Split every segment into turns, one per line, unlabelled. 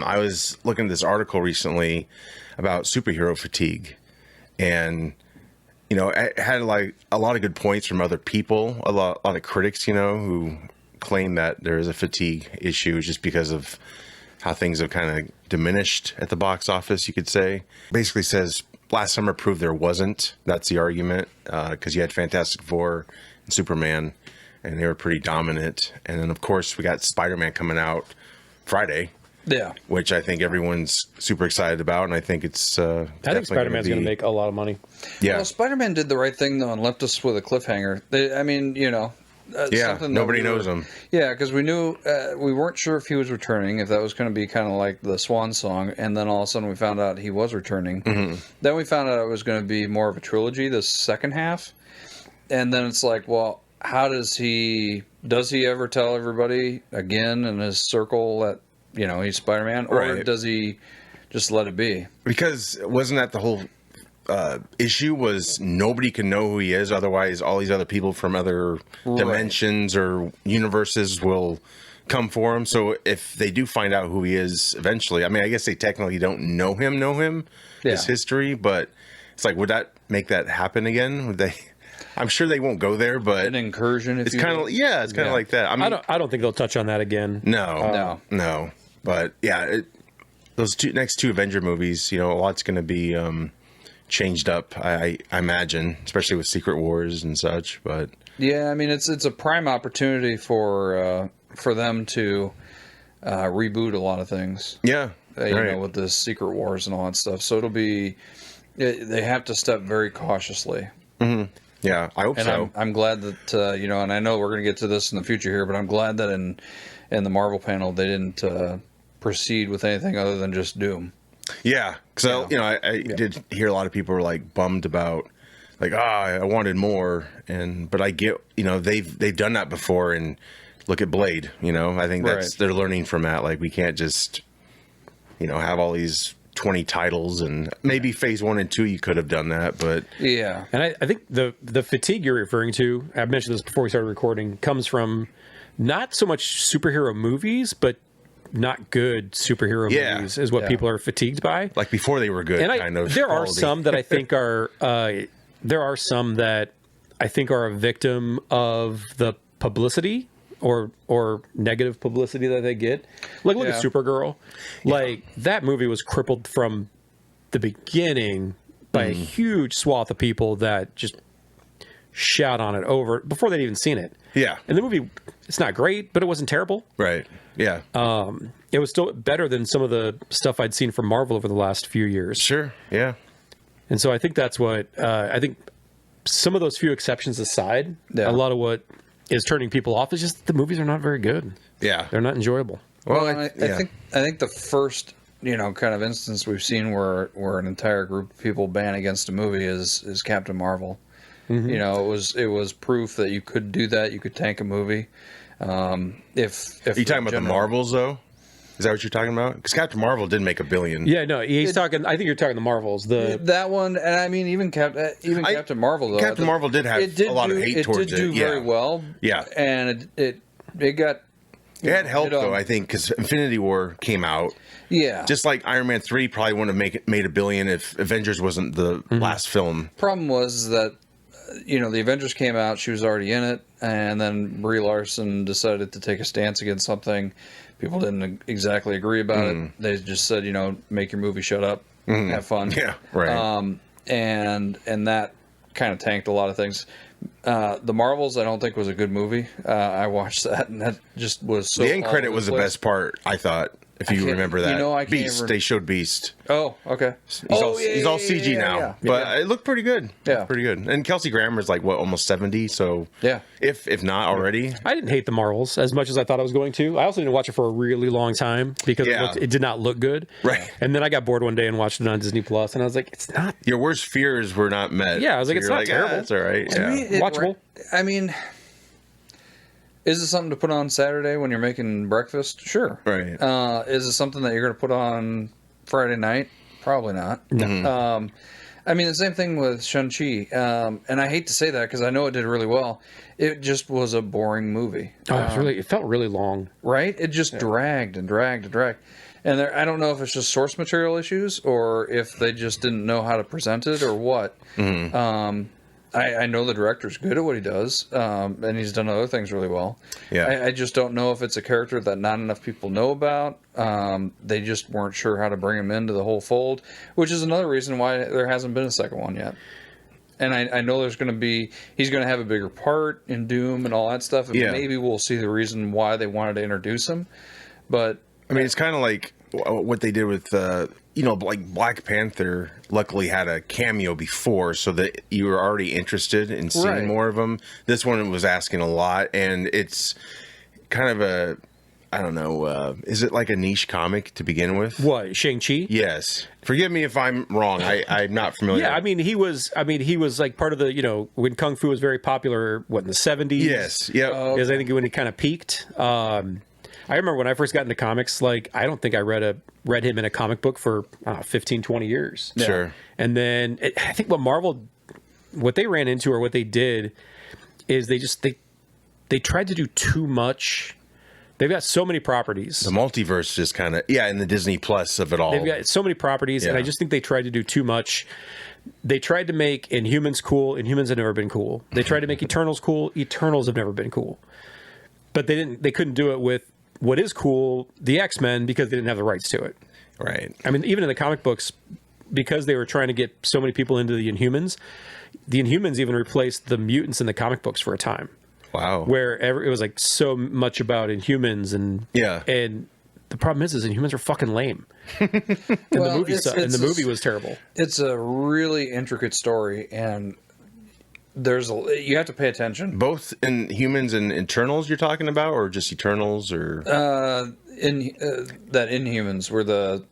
I was looking at this article recently about superhero fatigue, and it had like a lot of good points from other people, a lot of critics, who claim that there is a fatigue issue just because of how things have kind of diminished at the box office, you could say. Basically says last summer proved there wasn't. That's the argument, because you had Fantastic Four and Superman, and they were pretty dominant. And then, of course, we got Spider-Man coming out Friday.
Yeah.
Which I think everyone's super excited about, and I think it's
I think Spider-Man's going to make a lot of money.
Yeah.
Well, Spider-Man did the right thing, though, and left us with a cliffhanger.
Nobody knows him.
Yeah, because we knew we weren't sure if he was returning, if that was going to be kind of like the swan song, and then all of a sudden we found out he was returning. Mm-hmm. Then we found out it was going to be more of a trilogy, the second half, and then it's like, well, how does he ever tell everybody again in his circle that he's Spider-Man, or does he just let it be? Because
wasn't that the whole issue was nobody can know who he is, otherwise all these other people from other dimensions or universes will come for him. So if they do find out who he is eventually, I mean, I guess they technically don't know him, his history, but it's like, would that make that happen again? Would they? I'm sure they won't go there, but
an incursion.
It's kind of kind of like that. I mean,
I don't think they'll touch on that again.
No. But yeah, those next two Avenger movies, a lot's going to be changed up, I imagine, especially with Secret Wars and such. But
yeah, I mean, it's a prime opportunity for them to reboot a lot of things.
Yeah,
with the Secret Wars and all that stuff. So they have to step very cautiously.
Mm-hmm. Yeah, I hope so.
I'm glad that and I know we're going to get to this in the future here, but I'm glad that in the Marvel panel they didn't proceed with anything other than just Doom.
Yeah, because I did hear a lot of people were like bummed about I wanted more, but I get they've done that before, and look at Blade. I think they're learning from that. Like, we can't just have all these 20 titles, and maybe phase 1 and 2 you could have done that, but
yeah.
And I think the fatigue you're referring to, I mentioned this before we started recording, comes from not so much superhero movies, but not good superhero movies is what people are fatigued by.
Like before they were good,
and
kind of.
There are some that I think are a victim of the publicity or negative publicity that they get. Like, look at Supergirl. Like, that movie was crippled from the beginning by a huge swath of people that just shout on it over before they'd even seen it.
Yeah.
And the movie, it's not great, but it wasn't terrible.
Right. Yeah.
It was still better than some of the stuff I'd seen from Marvel over the last few years.
Sure. Yeah.
And so I think that's what I think. Some of those few exceptions aside, a lot of what is turning people off is just the movies are not very good.
Yeah,
they're not enjoyable.
Well, I think the first kind of instance we've seen where an entire group of people ban against a movie is Captain Marvel. Mm-hmm. It was proof that you could do that. You could tank a movie. If
are you talking about the Marvels though? Is that what you're talking about? Because Captain Marvel did make $1 billion.
Yeah, no, he's talking. I think you're talking the Marvels.
That one, and I mean even Captain Marvel though.
Captain Marvel did have a lot of hate towards it.
It did do very well.
Yeah,
and it got.
It had help though, I think, because Infinity War came out.
Yeah,
just like Iron Man 3 probably wouldn't have made $1 billion if Avengers wasn't the last film.
Problem was that the Avengers came out, she was already in it, and then Brie Larson decided to take a stance against something. People didn't exactly agree about it. They just said, make your movie, shut up, have fun.
Yeah, right.
And that kind of tanked a lot of things. The Marvels, I don't think was a good movie. I watched that, and that just was so.
The end credit was the best part, I thought. If you remember that, Beast. They showed Beast.
Oh, okay.
He's all CG now, but it looked pretty good.
Yeah,
pretty good. And Kelsey Grammer's like almost 70. So
yeah,
if not already.
I didn't hate the Marvels as much as I thought I was going to. I also didn't watch it for a really long time because it did not look good.
Right.
And then I got bored one day and watched it on Disney Plus, and I was like, it's not.
Your worst fears were not met.
Yeah, I was like, it's not terrible.
It's all right.
Watchable.
I mean. Is it something to put on Saturday when you're making breakfast? Sure.
Right.
Is it something that you're going to put on Friday night? Probably not.
Mm-hmm.
I mean, the same thing with Shang-Chi. And I hate to say that because I know it did really well. It just was a boring movie.
Oh, it felt really long.
Right? It just dragged and dragged and dragged. And I don't know if it's just source material issues or if they just didn't know how to present it or what. I know the director's good at what he does, and he's done other things really well.
Yeah.
I just don't know if it's a character that not enough people know about. They just weren't sure how to bring him into the whole fold, which is another reason why there hasn't been a second one yet. And I know he's going to have a bigger part in Doom and all that stuff, and maybe we'll see the reason why they wanted to introduce him. But
I mean, it's kind of like what they did with, like Black Panther luckily had a cameo before, so that you were already interested in seeing more of them. This one was asking a lot, and it's kind of I don't know, is it like a niche comic to begin with?
What, Shang-Chi?
Yes. Forgive me if I'm wrong. I'm not familiar.
Yeah, I mean, he was like part of the, when Kung Fu was very popular, in the 70s?
Yes, yeah.
Is I think when it kind of peaked. I remember when I first got into comics, like, I don't think I read him in a comic book for 15, 20 years.
Sure.
And then I think what they ran into or what they did is they tried to do too much. They've got so many properties.
The multiverse just kind of, and the Disney Plus of it all.
They've got so many properties, and I just think they tried to do too much. They tried to make Inhumans cool. Inhumans have never been cool. They tried to make Eternals cool. Eternals have never been cool. But they couldn't do it with what is cool, the X-Men, because they didn't have the rights to it.
Right.
I mean, even in the comic books, because they were trying to get so many people into the Inhumans even replaced the mutants in the comic books for a time.
Wow.
Where it was like so much about Inhumans and the problem is Inhumans are fucking lame. And the movie was terrible.
It's a really intricate story, and you have to pay attention.
Both in Humans and Eternals you're talking about, or just Eternals, or
that Inhumans where the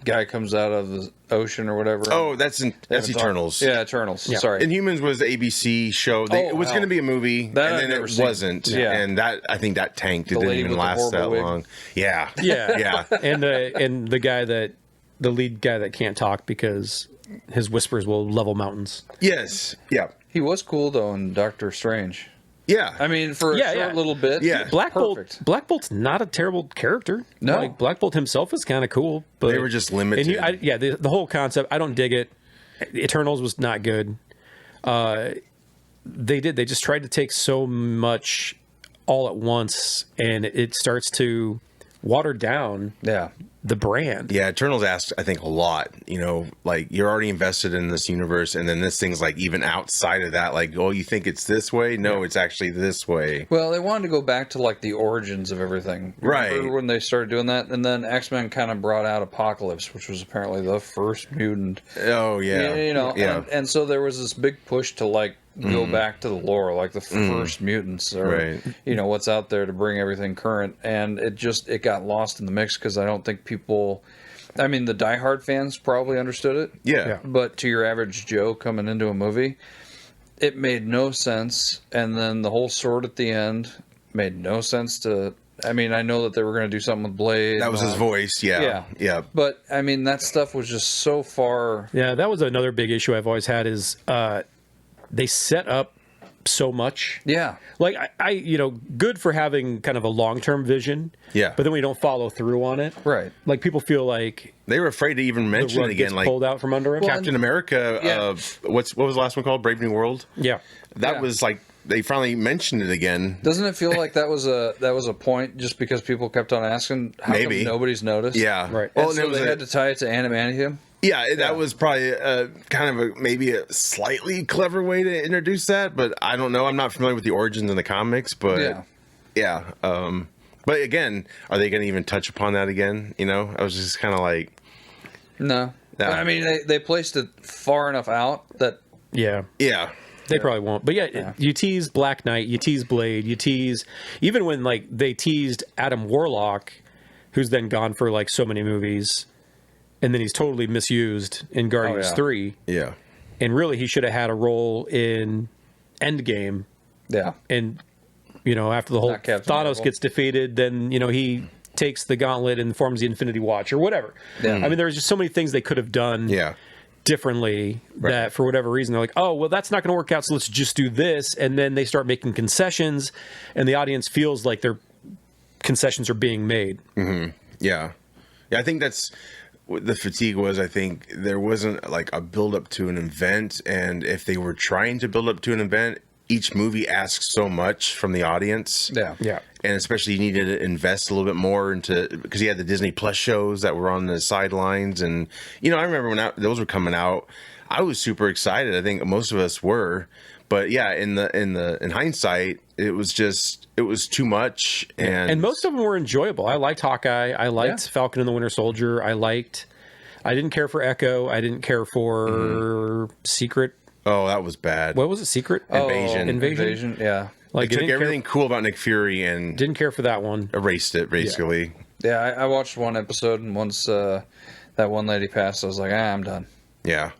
guy comes out of the ocean or whatever.
Oh, that's Eternals.
Yeah, Eternals. Yeah. Sorry.
Inhumans was the ABC show. It was going to be a movie, and then it wasn't. Yeah. And I think that tanked. It didn't even last that long. Yeah.
Yeah. And the lead guy that can't talk because his whispers will level mountains.
Yes. Yeah.
He was cool though in Doctor Strange.
Yeah.
I mean, for a short little bit.
Yeah.
Black Bolt's not a terrible character.
No.
Like, Black Bolt himself is kind of cool. But
they were just limited.
And the whole concept, I don't dig it. Eternals was not good. They just tried to take so much all at once, and it starts to water down the brand.
Yeah, Eternals asked, I think, a lot. Like, you're already invested in this universe, and then this thing's like even outside of that. Like, oh, you think it's this way? No, it's actually this way.
Well, they wanted to go back to like the origins of everything. Remember when they started doing that? And then X-Men kind of brought out Apocalypse, which was apparently the first mutant.
Oh, yeah.
And so there was this big push to like go back to the lore, like the first mutants, or what's out there to bring everything current. And it got lost in the mix because I don't think people. I mean, the diehard fans probably understood it.
Yeah.
But to your average Joe coming into a movie, it made no sense. And then the whole sword at the end made no sense to. I mean, I know that they were going to do something with Blade.
That was his voice, yeah.
But, I mean, that stuff was just so far.
Yeah, that was another big issue I've always had is they set up so much.
Yeah.
Like, I good for having kind of a long-term vision.
Yeah.
But then we don't follow through on it.
Right.
Like, people feel like
they were afraid to even mention it again. Like,
pulled out from under him.
Captain America, what was the last one called? Brave New World?
Yeah.
That was like, they finally mentioned it again.
Doesn't it feel like that was a point just because people kept on asking how come nobody's noticed?
Yeah.
Right.
And so they had to tie it to Adamantium?
Yeah, that was probably kind of maybe a slightly clever way to introduce that, but I don't know. I'm not familiar with the origins in the comics, but yeah. But again, are they going to even touch upon that again? I was just kind of like,
no. I mean, they placed it far enough out that
yeah. They probably won't. But you tease Black Knight, you tease Blade, you tease even when like they teased Adam Warlock, who's then gone for like so many movies. And then he's totally misused in Guardians 3.
Yeah.
And really, he should have had a role in Endgame.
Yeah.
And, after the whole Thanos gets defeated, then, he takes the gauntlet and forms the Infinity Watch or whatever. Yeah. I mean, there was just so many things they could have done differently that for whatever reason, they're like, oh, well, that's not going to work out, so let's just do this. And then they start making concessions, and the audience feels like their concessions are being made.
Mm-hmm. Yeah. Yeah, I think that's what the fatigue was. I think there wasn't like a build up to an event, and if they were trying to build up to an event, each movie asks so much from the audience.
Yeah.
Yeah.
And especially you needed to invest a little bit more into, because you had the Disney Plus shows that were on the sidelines, and I remember when those were coming out, I was super excited. I think most of us were, but yeah, in hindsight, it was too much, and
most of them were enjoyable. I liked Hawkeye. I liked Falcon and the Winter Soldier. I didn't care for Echo. I didn't care for Secret.
Oh, that was bad.
What was it? Secret
Invasion.
Yeah.
Like, they took everything cool about Nick Fury and
didn't care for that one.
Erased it, basically.
Yeah, I watched one episode, and once that one lady passed, I was like, I'm done.
Yeah.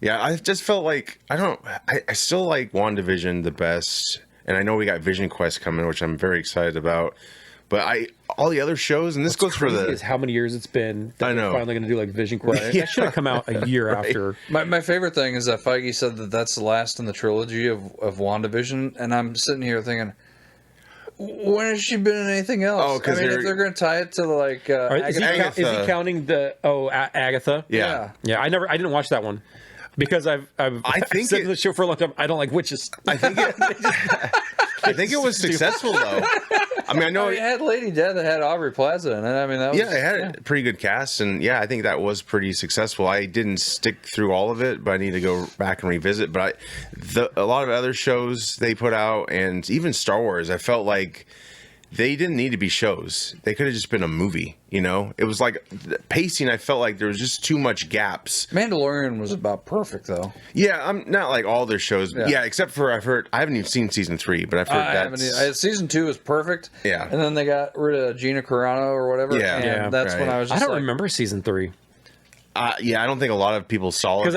Yeah, I just felt like, I still like WandaVision the best, and I know we got Vision Quest coming, which I'm very excited about, but all the other shows, and this goes for
is how many years it's been that
I know.
they're finally going to do like Vision Quest. That should have come out a year after.
My favorite thing is that Feige said that that's the last in the trilogy of WandaVision, and I'm sitting here thinking, when has she been in anything else?
Oh, because
if they're going to tie it to like
Is he counting the Agatha?
Yeah.
I didn't watch that one because I've said in the show for a long time I don't like witches.
I think it was successful though. I mean, I know
it had Lady Death, it had Aubrey Plaza in it. I mean, that was,
it had a pretty good cast, and I think that was pretty successful. I didn't stick through all of it, but I need to go back and revisit. But a lot of other shows they put out, and even Star Wars, I felt like they didn't need to be shows. They could have just been a movie. It was like the pacing. I felt like there was just too much gaps.
Mandalorian was about perfect though.
Yeah, I'm not like all their shows. Yeah, except for I haven't even seen season 3, but I've heard that
season 2 is perfect.
Yeah,
and then they got rid of Gina Carano or whatever.
Yeah,
and that's when I was. Just
I don't remember season 3.
I don't think a lot of people saw it
because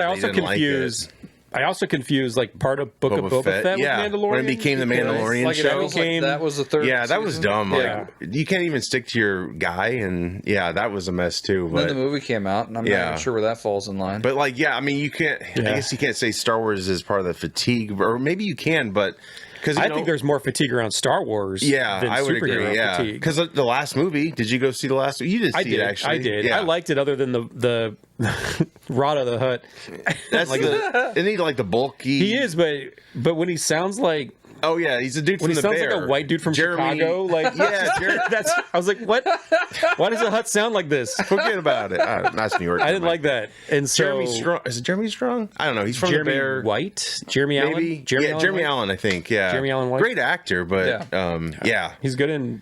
I also confused like part of Book of Boba Fett with Mandalorian.
When it became the Mandalorian show.
That was the third
that was dumb.
Yeah.
Like, you can't even stick to your guy, and that was a mess too. But
then the movie came out, and I'm not even sure where that falls in line.
But I mean, you can't. I guess you can't say Star Wars is part of the fatigue, or maybe you can, but.
I think there's more fatigue around Star Wars.
Yeah, I would agree. Yeah, because the last movie. Did you go see the last? You did see it actually.
I did.
Yeah.
I liked it, other than the Rod of the Hutt.
That's isn't he like the bulky?
He is, but when he sounds like.
Oh yeah, he's a dude
when
from
he
the
sounds
Bear.
like a white dude from Chicago. Like I was like, what? Why does a Hutt sound like this?
Forget about it. That's New York.
I didn't like that. And so
Jeremy Strong. Is it Jeremy Strong? I don't know. He's from
Jeremy
the Bear.
White. Jeremy Allen.
Maybe. Jeremy Allen. I think. Yeah.
Jeremy Allen White.
Great actor, but
he's good in.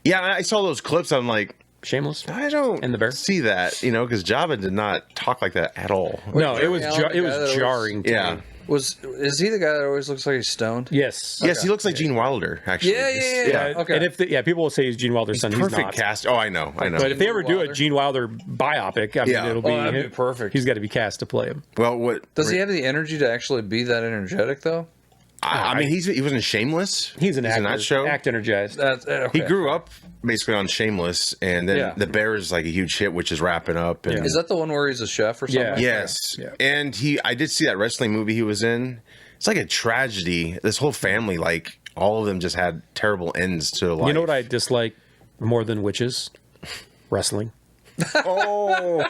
Yeah, I saw those clips. I'm like.
Shameless.
I don't
and the Bear.
see that, because Jabba did not talk like that at all.
No, it was jarring.
Yeah.
Is he the guy that always looks like he's stoned?
Yes.
Yes, he looks like Gene Wilder, actually.
Yeah. Okay.
And if people will say he's Gene Wilder's son,
perfect
he's not.
cast. Oh, I know.
But if they ever do a Gene Wilder biopic, I mean, it'll be
perfect.
He's got to be cast to play him.
Well, what
does he have the energy to actually be that energetic though?
I mean, he wasn't Shameless.
He's an actor.
In that show.
Act energized.
He grew up basically on Shameless, and then The Bear is like a huge hit, which is wrapping up. And
Is that the one where he's a chef or something?
Yes. Yeah. And I did see that wrestling movie he was in. It's like a tragedy. This whole family, like all of them, just had terrible ends to life.
You know what I dislike more than witches? Wrestling.
Oh.